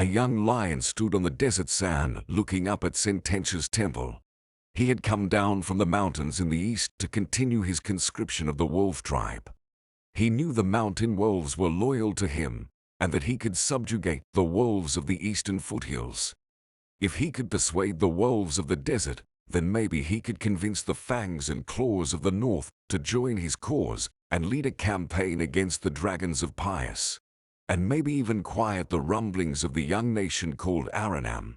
A young lion stood on the desert sand looking up at Sententia's temple. He had come down from the mountains in the east to continue his conscription of the wolf tribe. He knew the mountain wolves were loyal to him, and that he could subjugate the wolves of the eastern foothills. If he could persuade the wolves of the desert, then maybe he could convince the fangs and claws of the north to join his cause and lead a campaign against the dragons of Pius, and maybe even quiet the rumblings of the young nation called Aranam.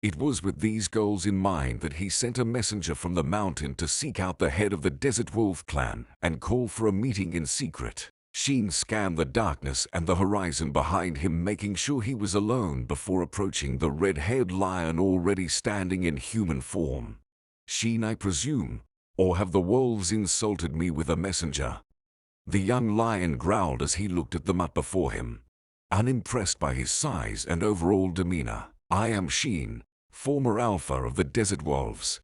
It was with these goals in mind that he sent a messenger from the mountain to seek out the head of the Desert Wolf clan and call for a meeting in secret. Xion scanned the darkness and the horizon behind him, making sure he was alone before approaching the red-haired lion already standing in human form. "Xion, I presume, or have the wolves insulted me with a messenger?" The young lion growled as he looked at the mutt before him, unimpressed by his size and overall demeanor. "I am Xion, former alpha of the Desert Wolves,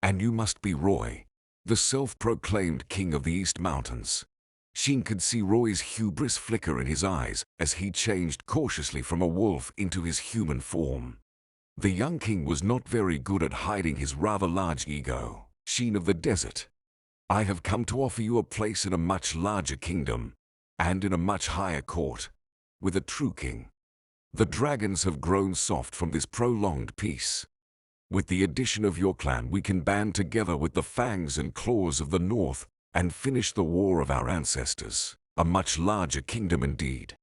and you must be Roy, the self-proclaimed king of the East Mountains." Xion could see Roy's hubris flicker in his eyes as he changed cautiously from a wolf into his human form. The young king was not very good at hiding his rather large ego. "Xion of the desert, I have come to offer you a place in a much larger kingdom, and in a much higher court, with a true king. The dragons have grown soft from this prolonged peace. With the addition of your clan, we can band together with the fangs and claws of the north and finish the war of our ancestors. A much larger kingdom indeed.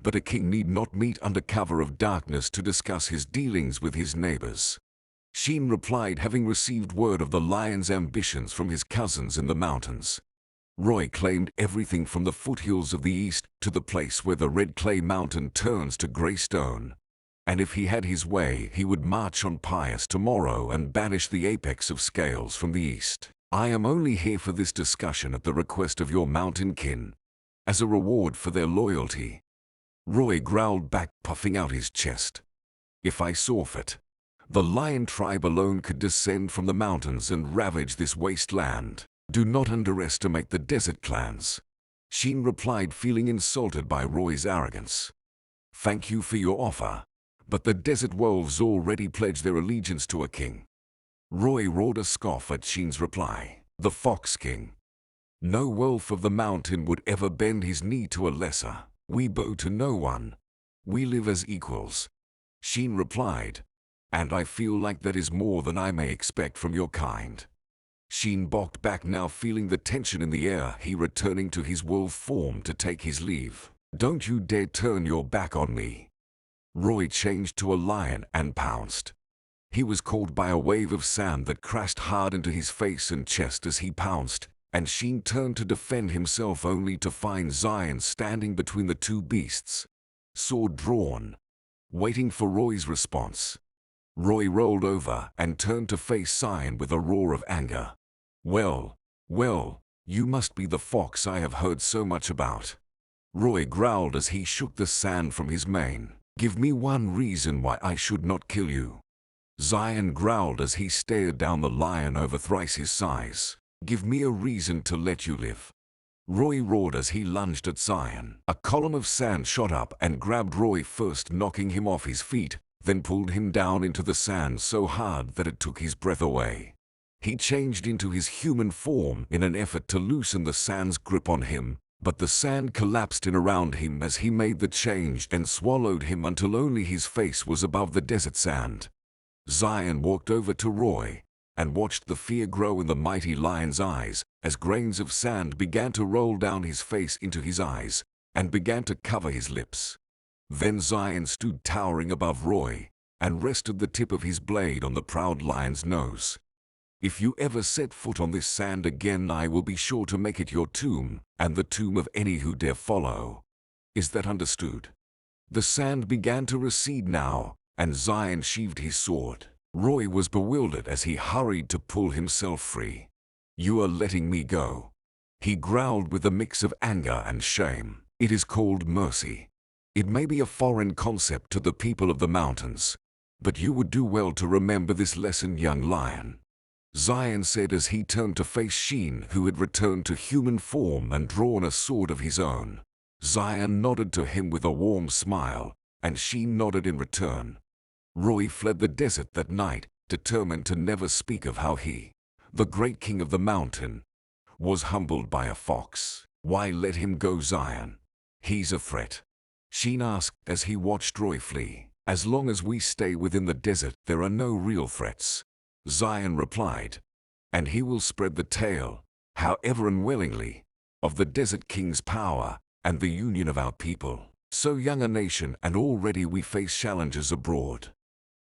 But a king need not meet under cover of darkness to discuss his dealings with his neighbors." Xion replied, having received word of the lion's ambitions from his cousins in the mountains. Roy claimed everything from the foothills of the east to the place where the red clay mountain turns to gray stone. And if he had his way, he would march on Pius tomorrow and banish the apex of scales from the east. "I am only here for this discussion at the request of your mountain kin, as a reward for their loyalty." Roy growled back, puffing out his chest. "If I saw fit, the lion tribe alone could descend from the mountains and ravage this wasteland. Do not underestimate the desert clans." Xion replied, feeling insulted by Roy's arrogance. "Thank you for your offer, but the desert wolves already pledged their allegiance to a king." Roy roared a scoff at Xion's reply. "The Fox King. No wolf of the mountain would ever bend his knee to a lesser. We bow to no one. We live as equals." Xion replied, "And I feel like that is more than I may expect from your kind." Xion balked back, now feeling the tension in the air, he returning to his wolf form to take his leave. "Don't you dare turn your back on me." Roy changed to a lion and pounced. He was caught by a wave of sand that crashed hard into his face and chest as he pounced, and Xion turned to defend himself only to find Xion standing between the two beasts, sword drawn, waiting for Roy's response. Roy rolled over and turned to face Xion with a roar of anger. Well, you must be the fox I have heard so much about." Roy growled as he shook the sand from his mane. "Give me one reason why I should not kill you." Xion growled as he stared down the lion over thrice his size. "Give me a reason to let you live." Roy roared as he lunged at Xion. A column of sand shot up and grabbed Roy, first knocking him off his feet, then pulled him down into the sand so hard that it took his breath away. He changed into his human form in an effort to loosen the sand's grip on him, but the sand collapsed in around him as he made the change and swallowed him until only his face was above the desert sand. Xion walked over to Roy and watched the fear grow in the mighty lion's eyes as grains of sand began to roll down his face into his eyes and began to cover his lips. Then Xion stood towering above Roy and rested the tip of his blade on the proud lion's nose. "If you ever set foot on this sand again, I will be sure to make it your tomb and the tomb of any who dare follow. Is that understood?" The sand began to recede now, and Xion sheathed his sword. Roy was bewildered as he hurried to pull himself free. "You are letting me go," he growled with a mix of anger and shame. "It is called mercy. It may be a foreign concept to the people of the mountains, but you would do well to remember this lesson, young lion," Xion said as he turned to face Xion, who had returned to human form and drawn a sword of his own. Xion nodded to him with a warm smile, and she nodded in return. Roy fled the desert that night, determined to never speak of how he, the great king of the mountain, was humbled by a fox. Why let him go, Xion? He's a threat. Xion asked as he watched Roy flee. As long as we stay within the desert, there are no real threats, Xion replied. And he will spread the tale, however unwillingly, of the desert king's power and the union of our people. So young a nation, and already we face challenges abroad.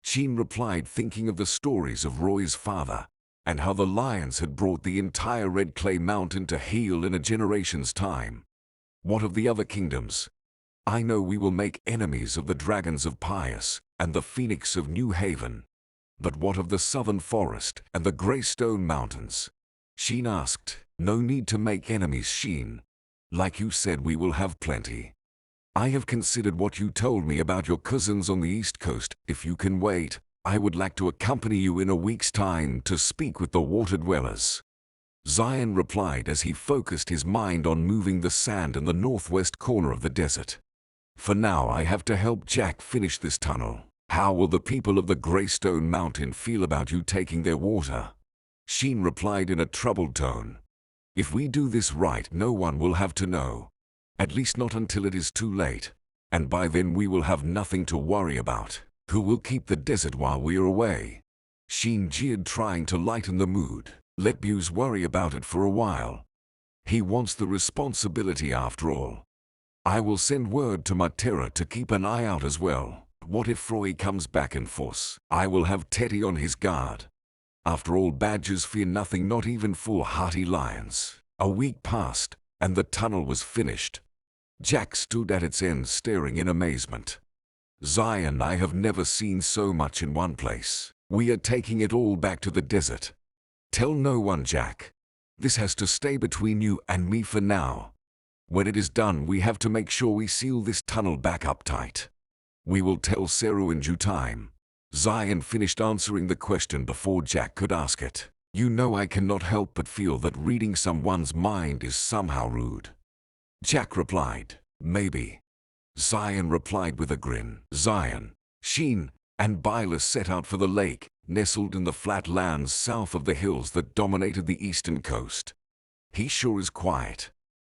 Xion replied, thinking of the stories of Roy's father, and how the lions had brought the entire Red Clay Mountain to heel in a generation's time. What of the other kingdoms? I know we will make enemies of the dragons of Pious and the phoenix of New Haven. But what of the southern forest and the grey stone mountains? Xion asked. No need to make enemies, Xion. Like you said, we will have plenty. I have considered what you told me about your cousins on the East Coast. If you can wait, I would like to accompany you in a week's time to speak with the water dwellers. Xion replied as he focused his mind on moving the sand in the northwest corner of the desert. For now, I have to help Jack finish this tunnel. How will the people of the Greystone Mountain feel about you taking their water? Xion replied in a troubled tone. If we do this right, no one will have to know. At least not until it is too late. And by then we will have nothing to worry about. Who will keep the desert while we are away? Xion jeered, trying to lighten the mood. Let Buse worry about it for a while. He wants the responsibility after all. I will send word to Matera to keep an eye out as well. What if Roy comes back in force? I will have Teddy on his guard. After all, badgers fear nothing, not even foolhardy lions. A week passed, and the tunnel was finished. Jack stood at its end, staring in amazement. Xion, I have never seen so much in one place. We are taking it all back to the desert. Tell no one, Jack. This has to stay between you and me for now. When it is done, we have to make sure we seal this tunnel back up tight. We will tell Seru in due time. Xion finished answering the question before Jack could ask it. You know, I cannot help but feel that reading someone's mind is somehow rude. Jack replied, maybe. Xion replied with a grin. Xion, Xion, and Byleth set out for the lake, nestled in the flat lands south of the hills that dominated the eastern coast. He sure is quiet.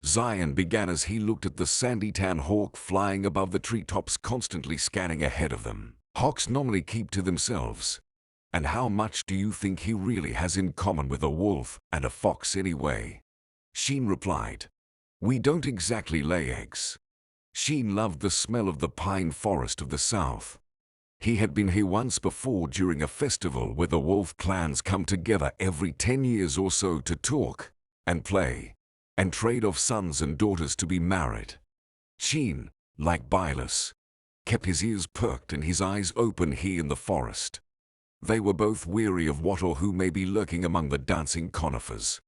Xion began as he looked at the sandy tan hawk flying above the treetops, constantly scanning ahead of them. Hawks normally keep to themselves. And how much do you think he really has in common with a wolf and a fox anyway? Xion replied. We don't exactly lay eggs. Xion loved the smell of the pine forest of the south. He had been here once before during a festival where the wolf clans come together every 10 years or so to talk and play and trade off sons and daughters to be married. Xion, like Byleth, kept his ears perked and his eyes open here in the forest. They were both weary of what or who may be lurking among the dancing conifers.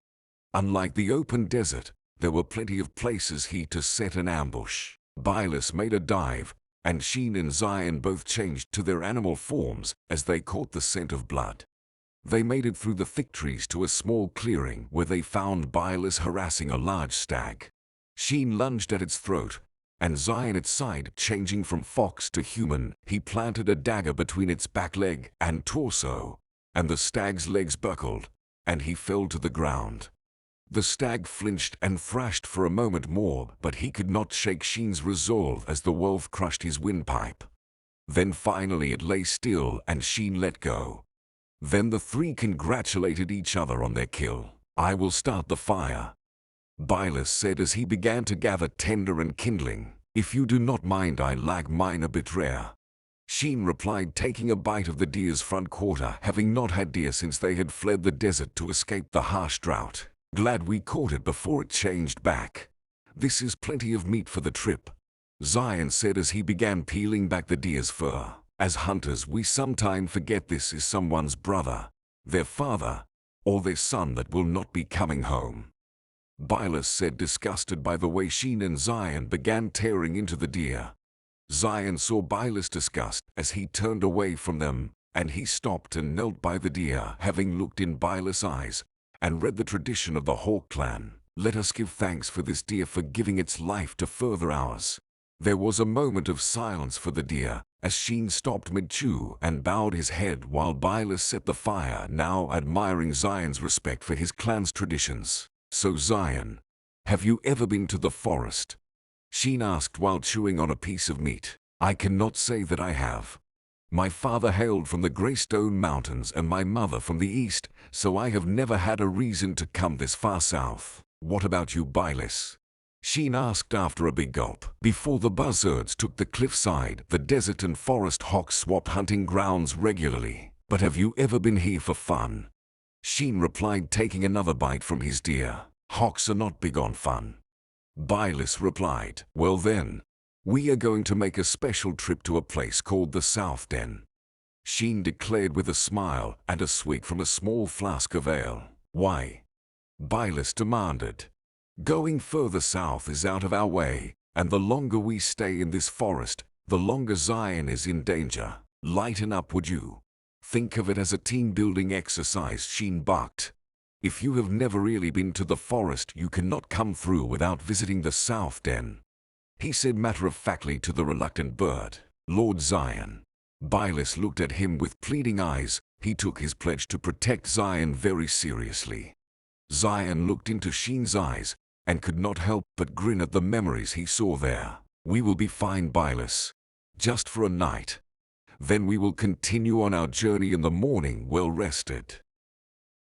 Unlike the open desert, there were plenty of places here to set an ambush. Byleth made a dive, and Xion and Xion both changed to their animal forms as they caught the scent of blood. They made it through the thick trees to a small clearing where they found Byleth harassing a large stag. Xion lunged at its throat, and Xion its side. Changing from fox to human, he planted a dagger between its back leg and torso, and the stag's legs buckled, and he fell to the ground. The stag flinched and thrashed for a moment more, but he could not shake Xion's resolve as the wolf crushed his windpipe. Then finally it lay still and Xion let go. Then the three congratulated each other on their kill. I will start the fire, Byleth said as he began to gather tinder and kindling. If you do not mind, I like mine a bit rare. Xion replied, taking a bite of the deer's front quarter, having not had deer since they had fled the desert to escape the harsh drought. Glad we caught it before it changed back. This is plenty of meat for the trip, Xion said as he began peeling back the deer's fur. As hunters, we sometimes forget this is someone's brother, their father, or their son that will not be coming home. Byleth said, disgusted by the way Xion and Xion began tearing into the deer. Xion saw Byleth's disgust as he turned away from them, and he stopped and knelt by the deer, having looked in Byleth's eyes and read the tradition of the Hawk clan. Let us give thanks for this deer for giving its life to further ours. There was a moment of silence for the deer, as Xion stopped mid-chew and bowed his head while Byleth set the fire, now admiring Xion's respect for his clan's traditions. "So Xion, have you ever been to the forest?" Xion asked while chewing on a piece of meat. "I cannot say that I have. My father hailed from the Greystone Mountains and my mother from the east, so I have never had a reason to come this far south." "What about you, Byleth?" Xion asked after a big gulp. "Before the buzzards took the cliffside, the desert and forest hawks swapped hunting grounds regularly. But have you ever been here for fun?" Xion replied, taking another bite from his deer. "Hawks are not big on fun." Byleth replied, "Well then, we are going to make a special trip to a place called the South Den," Xion declared with a smile and a swig from a small flask of ale. "Why?" Byleth demanded. "Going further south is out of our way, and the longer we stay in this forest, the longer Xion is in danger. Lighten up, would you? Think of it as a team-building exercise," Xion barked. "If you have never really been to the forest, you cannot come through without visiting the South Den," he said matter-of-factly to the reluctant bird. "Lord Xion." Byleth looked at him with pleading eyes. He took his pledge to protect Xion very seriously. Xion looked into Xion's eyes and could not help but grin at the memories he saw there. "We will be fine, Byleth. Just for a night. Then we will continue on our journey in the morning, well rested."